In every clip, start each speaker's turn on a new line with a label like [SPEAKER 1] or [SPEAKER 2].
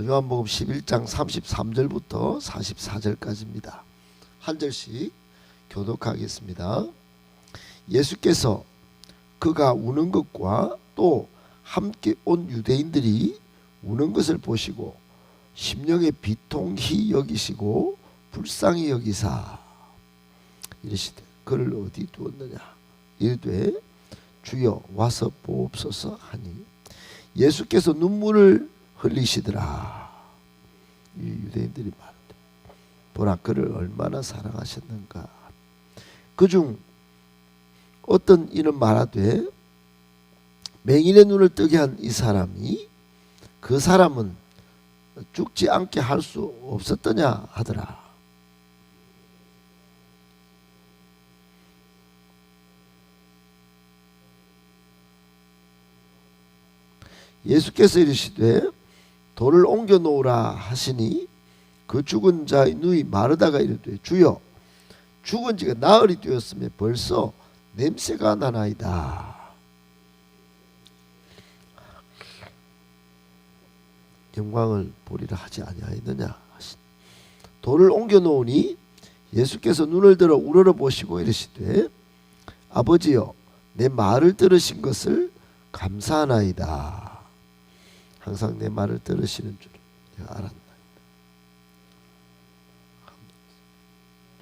[SPEAKER 1] 요한복음 11장 33절부터 44절까지입니다. 한 절씩 교독하겠습니다. 예수께서 그가 우는 것과 또 함께 온 유대인들이 우는 것을 보시고 심령에 비통히 여기시고 불쌍히 여기사 이르시되 그를 어디 두었느냐 이르되 주여 와서 보옵소서 하니 예수께서 눈물을 흘리시더라. 이 유대인들이 말하되 보라 그를 얼마나 사랑하셨는가. 그중 어떤 이는 말하되 맹인의 눈을 뜨게 한 이 사람이 그 사람은 죽지 않게 할 수 없었더냐 하더라. 예수께서 이르시되 돌을 옮겨 놓으라 하시니 그 죽은 자의 누이 마르다가 이르되 주여 죽은 지가 나흘이 되었으며 벌써 냄새가 나나이다. 영광을 보리라 하지 아니하였느냐 하시니 돌을 옮겨 놓으니 예수께서 눈을 들어 우러러 보시고 이르시되 아버지여 내 말을 들으신 것을 감사하나이다. 항상 내 말을 들으시는 줄 내가 알았나이다.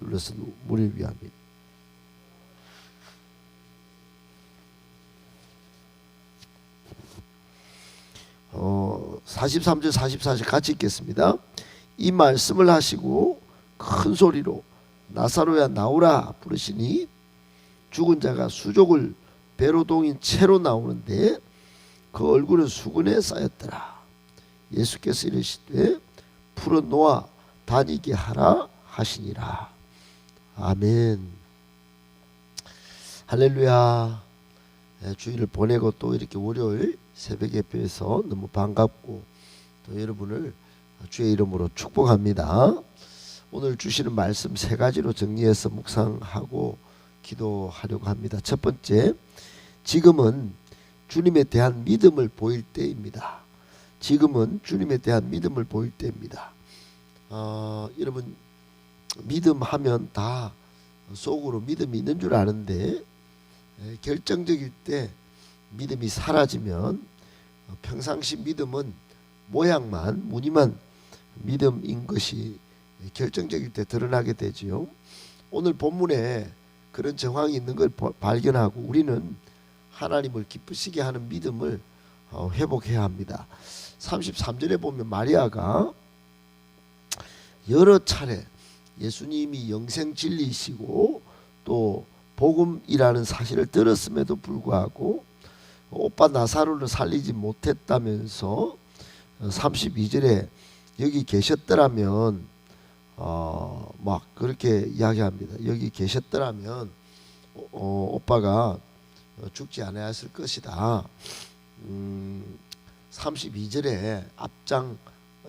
[SPEAKER 1] 눌러서 물을 위함이니 43절 44절 같이 읽겠습니다. 이 말씀을 하시고 큰 소리로 나사로야 나오라 부르시니 죽은 자가 수족을 배로 동인 채로 나오는데 그 얼굴은 수건에 쌓였더라. 예수께서 이르시되 풀어 놓아 다니게 하라 하시니라. 아멘. 할렐루야. 주일을 보내고 또 이렇게 월요일 새벽 예배에서 너무 반갑고 또 여러분을 주의 이름으로 축복합니다. 오늘 주시는 말씀 세 가지로 정리해서 묵상하고 기도하려고 합니다. 첫 번째, 지금은 주님에 대한 믿음을 보일 때입니다. 지금은 주님에 대한 믿음을 보일 때입니다. 여러분 믿음하면 다 속으로 믿음이 있는 줄 아는데 결정적일 때 믿음이 사라지면 평상시 믿음은 모양만 무늬만 믿음인 것이 결정적일 때 드러나게 되지요. 오늘 본문에 그런 정황이 있는 걸 발견하고 우리는 하나님을 기쁘시게 하는 믿음을 회복해야 합니다. 33절에 보면 마리아가 여러 차례 예수님이 영생 진리이시고 또 복음이라는 사실을 들었음에도 불구하고 오빠 나사로를 살리지 못했다면서 32절에 여기 계셨더라면 막 그렇게 이야기합니다. 여기 계셨더라면 오빠가 죽지 않았을 것이다. 32절에 앞장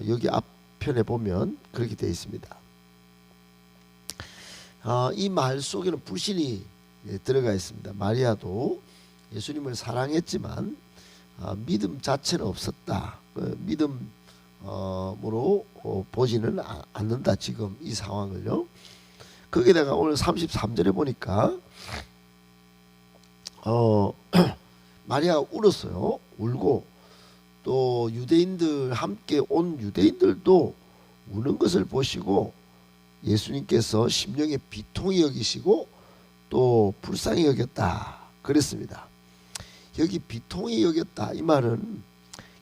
[SPEAKER 1] 여기 앞편에 보면 그렇게 되어 있습니다. 이 말 속에는 불신이 들어가 있습니다. 마리아도 예수님을 사랑했지만 믿음 자체는 없었다. 믿음으로 보지는 않는다. 지금 이 상황을요. 거기다가 오늘 33절에 보니까 마리아가 울었어요. 울고 또 유대인들 함께 온 유대인들도 우는 것을 보시고 예수님께서 심령에 비통히 여기시고 또 불쌍히 여겼다 그랬습니다. 여기 비통히 여겼다 이 말은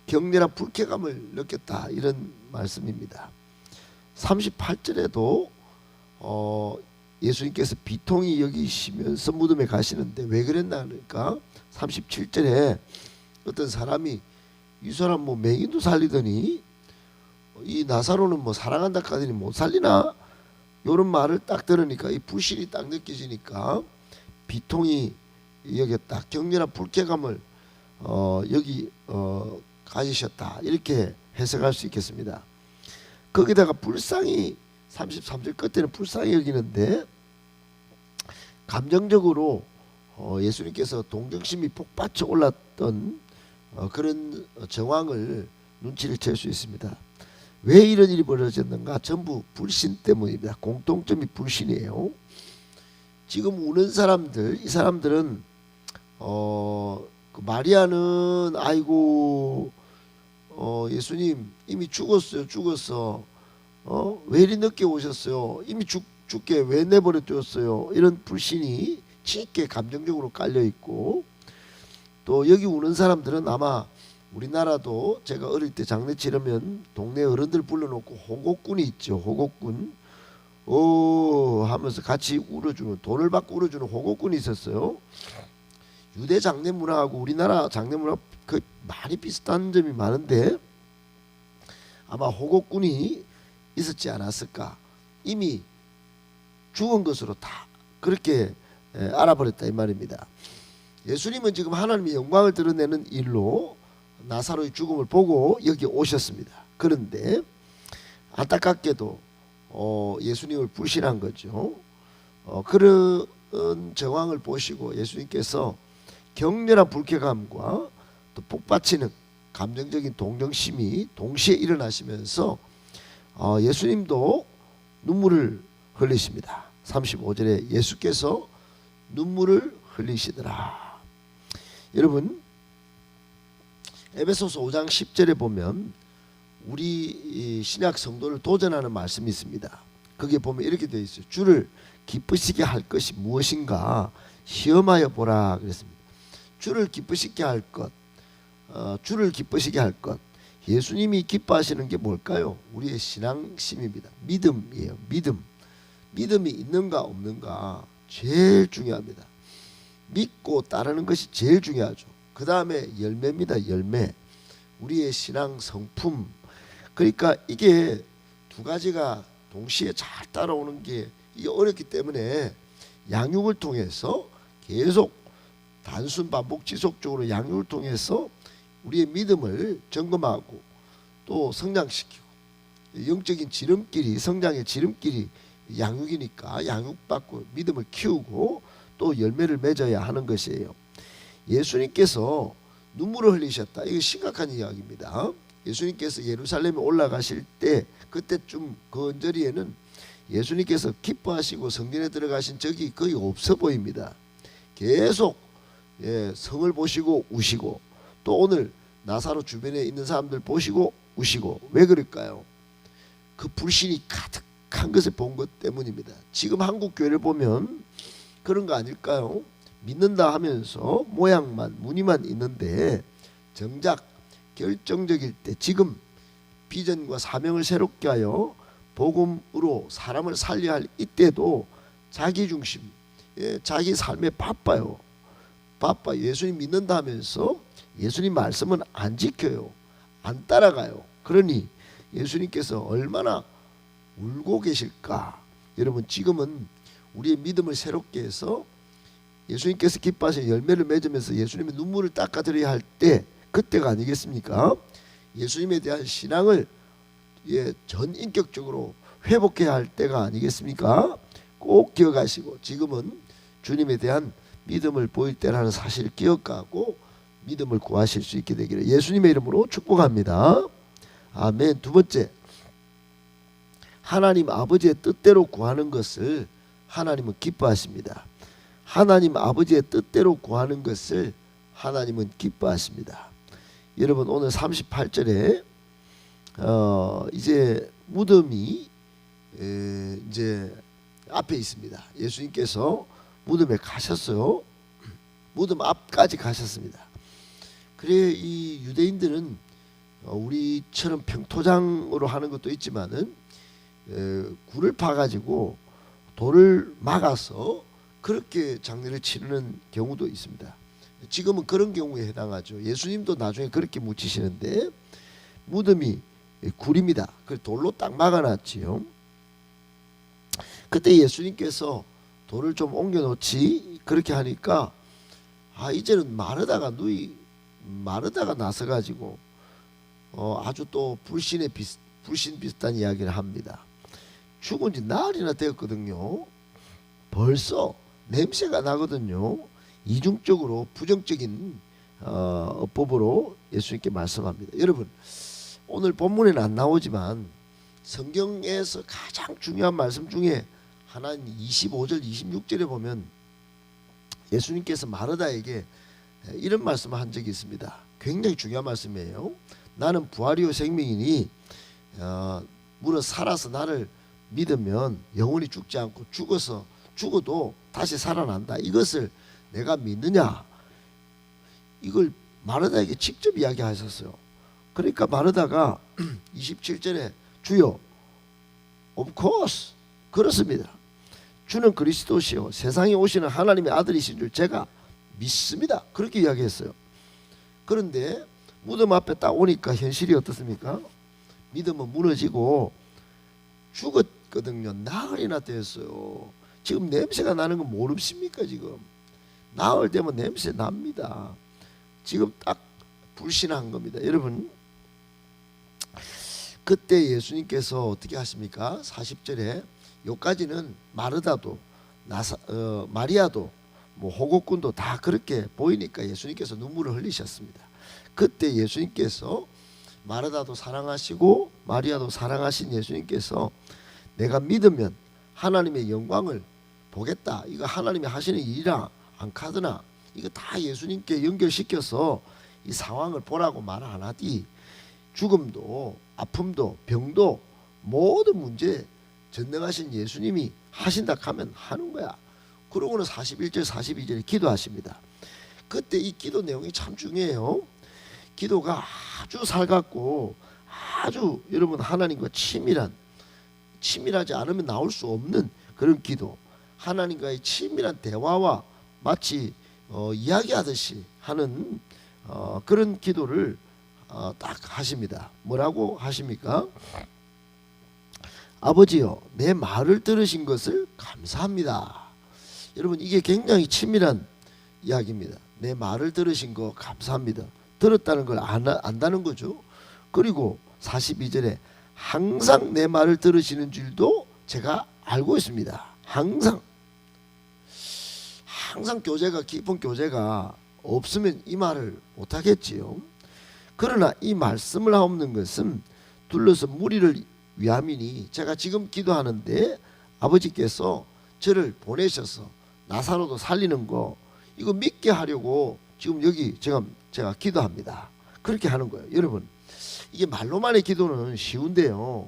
[SPEAKER 1] 격렬한 불쾌감을 느꼈다 이런 말씀입니다. 38절에도 예수님께서 비통히 여기시면서 무덤에 가시는데 왜 그랬나 하니까 37절에 어떤 사람이 이 사람 뭐 맹인도 살리더니 이 나사로는 뭐 사랑한다 하더니 못 살리나 이런 말을 딱 들으니까 이 불신이 딱 느껴지니까 비통히 여겼다. 격렬한 불쾌감을 여기 가지셨다. 이렇게 해석할 수 있겠습니다. 거기다가 불쌍히 33절 끝에는 불쌍히 여기는데 감정적으로 예수님께서 동정심이 폭받쳐 올랐던 그런 정황을 눈치를 챌 수 있습니다. 왜 이런 일이 벌어졌는가? 전부 불신 때문입니다. 공통점이 불신이에요. 지금 우는 사람들, 이 사람들은 그 마리아는 아이고 예수님 이미 죽었어요. 죽었어. 왜 이리 늦게 오셨어요? 이미 죽게 왜 내버려 두었어요? 이런 불신이 짙게 감정적으로 깔려 있고, 또 여기 우는 사람들은 아마 우리나라도 제가 어릴 때 장례 치르면 동네 어른들 불러놓고 호곡꾼이 있죠. 호곡꾼. 하면서 같이 울어주는, 돈을 받고 울어주는 호곡꾼이 있었어요. 유대 장례 문화하고 우리나라 장례 문화 그 많이 비슷한 점이 많은데 아마 호곡꾼이 있었지 않았을까. 이미 죽은 것으로 다 그렇게 알아버렸다 이 말입니다. 예수님은 지금 하나님의 영광을 드러내는 일로 나사로의 죽음을 보고 여기 오셨습니다. 그런데 안타깝게도 예수님을 불신한 거죠. 그런 정황을 보시고 예수님께서 격렬한 불쾌감과 또 북받치는 감정적인 동정심이 동시에 일어나시면서 예수님도 눈물을 흘리십니다. 35절에 예수께서 눈물을 흘리시더라. 여러분, 에베소서 5장 10절에 보면 우리 신약 성도를 도전하는 말씀이 있습니다. 거기에 보면 이렇게 되어 있어요. 주를 기쁘시게 할 것이 무엇인가 시험하여 보라 그랬습니다. 주를 기쁘시게 할 것, 주를 기쁘시게 할 것. 예수님이 기뻐하시는 게 뭘까요? 우리의 신앙심입니다. 믿음이에요. 믿음이 있는가 없는가 제일 중요합니다. 믿고 따르는 것이 제일 중요하죠. 그 다음에 열매입니다. 열매. 우리의 신앙 성품. 그러니까 이게 두 가지가 동시에 잘 따라오는 게 이게 어렵기 때문에 양육을 통해서 계속 단순 반복 지속적으로 양육을 통해서 우리의 믿음을 점검하고 또 성장시키고, 영적인 지름길이, 성장의 지름길이 양육이니까 양육받고 믿음을 키우고 또 열매를 맺어야 하는 것이에요. 예수님께서 눈물을 흘리셨다. 이거 심각한 이야기입니다. 예수님께서 예루살렘에 올라가실 때 그때쯤 그 언저리에는 예수님께서 기뻐하시고 성전에 들어가신 적이 거의 없어 보입니다. 계속 성을 보시고 우시고, 또 오늘 나사로 주변에 있는 사람들 보시고 우시고. 왜 그럴까요? 그 불신이 가득한 것을 본 것 때문입니다. 지금 한국 교회를 보면 그런 거 아닐까요? 믿는다 하면서 모양만 무늬만 있는데 정작 결정적일 때, 지금 비전과 사명을 새롭게 하여 복음으로 사람을 살려야 할 이때도 자기 중심, 자기 삶에 바빠요. 예수님 믿는다 하면서 예수님 말씀은 안 지켜요. 안 따라가요. 그러니 예수님께서 얼마나 울고 계실까. 여러분, 지금은 우리의 믿음을 새롭게 해서 예수님께서 기뻐하신 열매를 맺으면서 예수님의 눈물을 닦아드려야 할 때, 그때가 아니겠습니까? 예수님에 대한 신앙을 전인격적으로 회복해야 할 때가 아니겠습니까? 꼭 기억하시고, 지금은 주님에 대한 믿음을 보일 때라는 사실을 기억하고 믿음을 구하실 수 있게 되기를 예수님의 이름으로 축복합니다. 아멘. 두 번째, 하나님 아버지의 뜻대로 구하는 것을 하나님은 기뻐하십니다. 하나님 아버지의 뜻대로 구하는 것을 하나님은 기뻐하십니다. 여러분, 오늘 38절에 이제 무덤이 이제 앞에 있습니다. 예수님께서 무덤에 가셨어요. 무덤 앞까지 가셨습니다. 그래, 이 유대인들은 우리처럼 평토장으로 하는 것도 있지만은 굴을 파가지고 돌을 막아서 그렇게 장례를 치르는 경우도 있습니다. 지금은 그런 경우에 해당하죠. 예수님도 나중에 그렇게 묻히시는데 무덤이 굴입니다. 그 돌로 딱 막아놨지요. 그때 예수님께서 돌을 좀 옮겨놓지 그렇게 하니까 이제는 마르다가 나서가지고 아주 또 불신 비슷한 이야기를 합니다. 죽은 지 나흘이나 되었거든요. 벌써 냄새가 나거든요. 이중적으로 부정적인 법으로 예수님께 말씀합니다. 여러분, 오늘 본문에는 안 나오지만 성경에서 가장 중요한 말씀 중에 하나는 25절 26절에 보면 예수님께서 마르다에게 이런 말씀을 한 적이 있습니다. 굉장히 중요한 말씀이에요. 나는 부활이요 생명이니 무릇 살아서 나를 믿으면 영원히 죽지 않고 죽어도 다시 살아난다. 이것을 내가 믿느냐? 이걸 마르다에게 직접 이야기하셨어요. 그러니까 마르다가 27절에 주여 of course 그렇습니다. 주는 그리스도시요 세상에 오시는 하나님의 아들이신 줄 제가 믿습니다. 그렇게 이야기했어요. 그런데 무덤 앞에 딱 오니까 현실이 어떻습니까? 믿음은 무너지고 죽었거든요. 나흘이나 됐어요. 지금 냄새가 나는 건 모르십니까? 지금 나흘 되면 냄새 납니다. 지금 딱 불신한 겁니다. 여러분, 그때 예수님께서 어떻게 하십니까? 40절에 요까지는 마르다도 마리아도 뭐 호곡군도 다 그렇게 보이니까 예수님께서 눈물을 흘리셨습니다. 그때 예수님께서 마르다도 사랑하시고 마리아도 사랑하신 예수님께서 내가 믿으면 하나님의 영광을 보겠다. 이거 하나님이 하시는 일이라 안 카드나 이거 다 예수님께 연결시켜서 이 상황을 보라고 말 안 하디 죽음도 아픔도 병도 모든 문제 전능하신 예수님이 하신다 하면 하는 거야. 그러고는 41절 42절에 기도하십니다. 그때 이 기도 내용이 참 중요해요. 기도가 아주 살갑고 아주 여러분 하나님과 치밀하지 않으면 나올 수 없는 그런 기도, 하나님과의 치밀한 대화와 마치 이야기하듯이 하는 그런 기도를 딱 하십니다. 뭐라고 하십니까? 아버지여 내 말을 들으신 것을 감사합니다. 여러분 이게 굉장히 치밀한 이야기입니다. 내 말을 들으신 거 감사합니다. 들었다는 걸 안다는 거죠. 그리고 42절에 항상 내 말을 들으시는 줄도 제가 알고 있습니다. 항상 교제가 깊은 교제가 없으면 이 말을 못하겠지요. 그러나 이 말씀을 하옵는 것은 둘러서 무리를 위함이니 제가 지금 기도하는데 아버지께서 저를 보내셔서 나사로도 살리는 거 이거 믿게 하려고 지금 여기 제가 기도합니다. 그렇게 하는 거예요. 여러분 이게 말로만의 기도는 쉬운데요.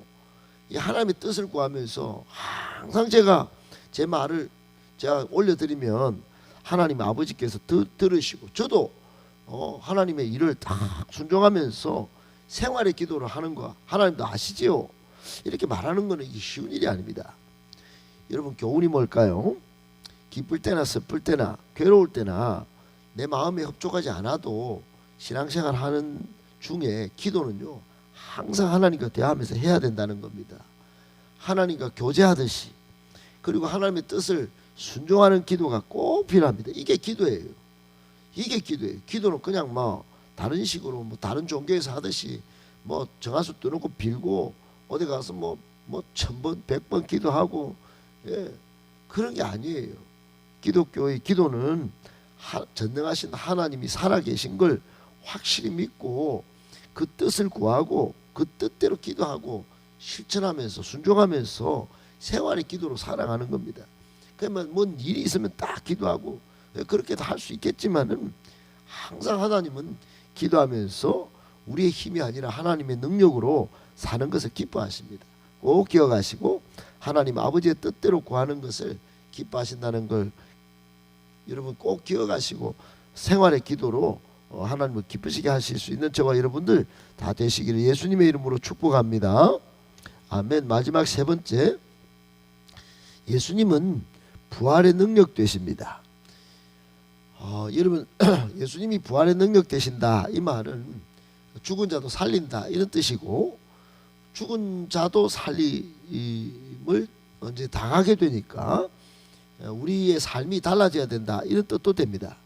[SPEAKER 1] 이 하나님의 뜻을 구하면서 항상 제 말을 제가 올려드리면 하나님 아버지께서 들으시고 저도 하나님의 일을 다 순종하면서 생활의 기도를 하는 거 하나님도 아시지요. 이렇게 말하는 거는 이게 쉬운 일이 아닙니다. 여러분 교훈이 뭘까요? 기쁠 때나 슬플 때나 괴로울 때나 내 마음에 흡족하지 않아도 신앙생활 하는 중에 기도는요 항상 하나님과 대화하면서 해야 된다는 겁니다. 하나님과 교제하듯이 그리고 하나님의 뜻을 순종하는 기도가 꼭 필요합니다. 이게 기도예요. 기도는 그냥 뭐 다른 식으로 뭐 다른 종교에서 하듯이 뭐 정화수 떠놓고 빌고 어디 가서 뭐 1000번 100번 기도하고 그런 게 아니에요. 기독교의 기도는 전능하신 하나님이 살아계신 걸 확실히 믿고 그 뜻을 구하고 그 뜻대로 기도하고 실천하면서 순종하면서 생활의 기도로 살아가는 겁니다. 그러면 뭔 일이 있으면 딱 기도하고 그렇게도 할 수 있겠지만은 항상 하나님은 기도하면서 우리의 힘이 아니라 하나님의 능력으로 사는 것을 기뻐하십니다. 꼭 기억하시고 하나님 아버지의 뜻대로 구하는 것을 기뻐하신다는 걸 여러분 꼭 기억하시고 생활의 기도로 하나님을 기쁘시게 하실 수 있는 저와 여러분들 다 되시기를 예수님의 이름으로 축복합니다. 아멘. 마지막 세 번째, 예수님은 부활의 능력 되십니다. 여러분 예수님이 부활의 능력 되신다 이 말은 죽은 자도 살린다 이런 뜻이고 죽은 자도 살림을 언제 당하게 되니까 우리의 삶이 달라져야 된다 이런 뜻도 됩니다.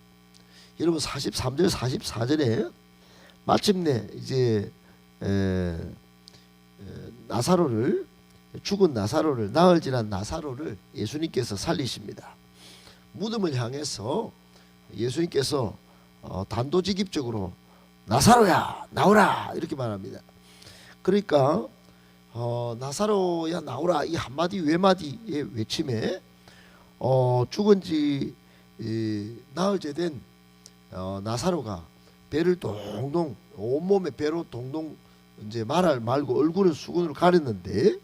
[SPEAKER 1] 여러분 43절 44절에 마침내 이제 나사로를 죽은 나사로를 나흘 지난 나사로를 예수님께서 살리십니다. 무덤을 향해서 예수님께서 단도직입적으로 나사로야 나오라 이렇게 말합니다. 그러니까 나사로야 나오라 이 한마디 외마디의 외침에 죽은 지 나흘째 된 나사로가 배를 동동 온몸에 배로 동동 이제 말할 말고 얼굴은 수건으로 가렸는데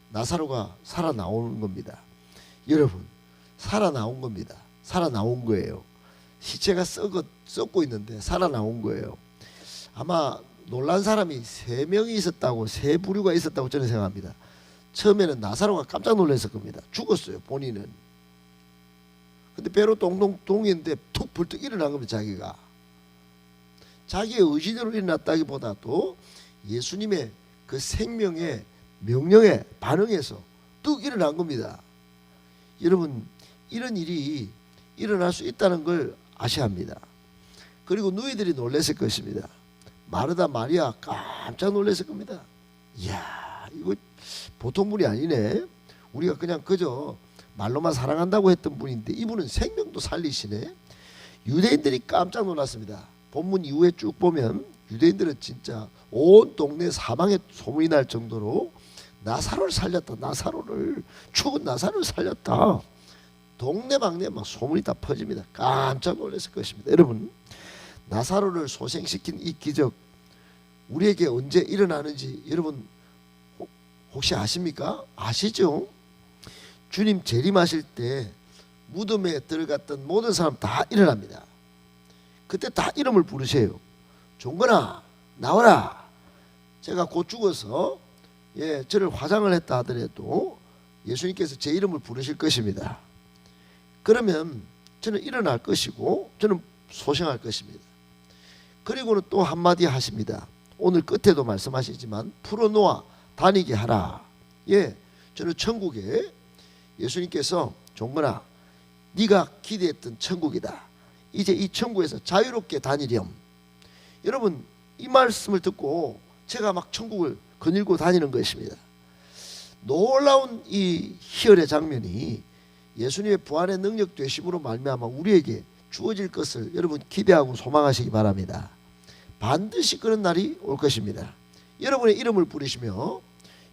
[SPEAKER 1] 나사로가 살아나오는 겁니다. 여러분 살아나온 겁니다. 살아나온 거예요. 시체가 썩고 있는데 살아나온 거예요. 아마 놀란 사람이 3명이 있었다고, 3부류가 있었다고 저는 생각합니다. 처음에는 나사로가 깜짝 놀랐을 겁니다. 죽었어요 본인은. 근데 배로 동동동인데 툭 벌떡 일어난 겁니다. 자기의 의지대로 일어났다기보다도 예수님의 그 생명의 명령에 반응해서 뚝 일어난 겁니다. 여러분 이런 일이 일어날 수 있다는 걸 아셔야 합니다. 그리고 누이들이 놀랐을 것입니다. 마르다 마리아 깜짝 놀랐을 겁니다. 이야 이거 보통 분이 아니네. 우리가 그냥 그저 말로만 사랑한다고 했던 분인데 이분은 생명도 살리시네. 유대인들이 깜짝 놀랐습니다. 본문 이후에 쭉 보면 유대인들은 진짜 온 동네 사망의 소문이 날 정도로 나사로를 살렸다. 나사로를 죽은 나사로를 살렸다. 동네방네 막 소문이 다 퍼집니다. 깜짝 놀랐을 것입니다. 여러분 나사로를 소생시킨 이 기적 우리에게 언제 일어나는지 여러분 혹시 아십니까? 아시죠? 주님 재림하실 때 무덤에 들어갔던 모든 사람 다 일어납니다. 그때 다 이름을 부르세요. 종건아 나와라. 제가 곧 죽어서 저를 화장을 했다 하더라도 예수님께서 제 이름을 부르실 것입니다. 그러면 저는 일어날 것이고 저는 소생할 것입니다. 그리고는 또 한마디 하십니다. 오늘 끝에도 말씀하시지만 풀어놓아 다니게 하라. 저는 천국에 예수님께서 종건아 네가 기대했던 천국이다. 이제 이 천국에서 자유롭게 다니렴. 여러분 이 말씀을 듣고 제가 막 천국을 거닐고 다니는 것입니다. 놀라운 이 희열의 장면이 예수님의 부활의 능력 되심으로 말미암아 우리에게 주어질 것을 여러분 기대하고 소망하시기 바랍니다. 반드시 그런 날이 올 것입니다. 여러분의 이름을 부르시며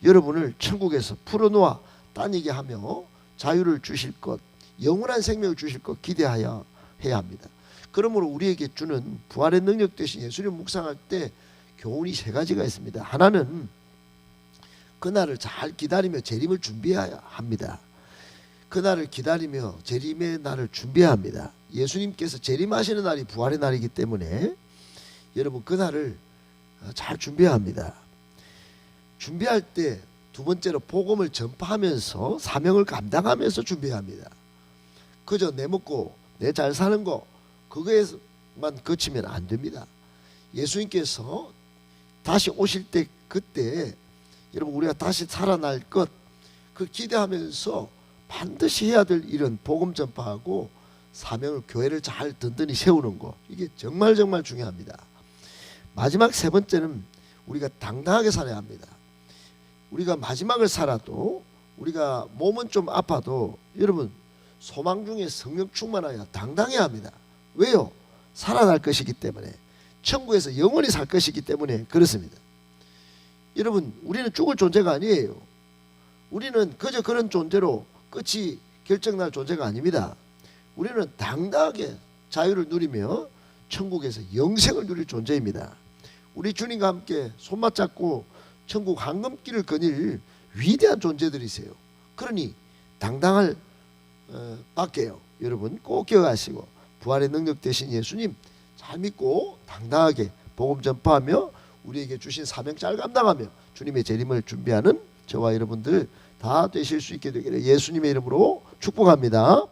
[SPEAKER 1] 여러분을 천국에서 풀어놓아 다니게 하며 자유를 주실 것, 영원한 생명을 주실 것 기대하여 해야 합니다. 그러므로 우리에게 주는 부활의 능력 되신 예수님 묵상할 때 교훈이 3가지가 있습니다. 하나는 그날을 잘 기다리며 재림을 준비해야 합니다. 그날을 기다리며 재림의 날을 준비해야 합니다. 예수님께서 재림하시는 날이 부활의 날이기 때문에 여러분 그날을 잘 준비해야 합니다. 준비할 때 두 번째로 복음을 전파하면서 사명을 감당하면서 준비해야 합니다. 그저 내 먹고 내 잘 사는 거 그거에만 그치면 안 됩니다. 예수님께서 다시 오실 때 그때 여러분 우리가 다시 살아날 것 그 기대하면서 반드시 해야 될 일은 복음 전파하고 사명을 교회를 잘 든든히 세우는 거 이게 정말 중요합니다. 마지막 3번째는 우리가 당당하게 살아야 합니다. 우리가 마지막을 살아도 우리가 몸은 좀 아파도 여러분 소망 중에 성령 충만하여 당당해야 합니다. 왜요? 살아날 것이기 때문에 천국에서 영원히 살 것이기 때문에 그렇습니다. 여러분 우리는 죽을 존재가 아니에요. 우리는 그저 그런 존재로 끝이 결정날 존재가 아닙니다. 우리는 당당하게 자유를 누리며 천국에서 영생을 누릴 존재입니다. 우리 주님과 함께 손맞잡고 천국 황금길을 거닐 위대한 존재들이세요. 그러니 당당할 밖에요. 여러분 꼭 기억하시고 부활의 능력 되신 예수님 잘 믿고 당당하게 복음 전파하며 우리에게 주신 사명 잘 감당하며 주님의 재림을 준비하는 저와 여러분들 다 되실 수 있게 되기를 예수님의 이름으로 축복합니다.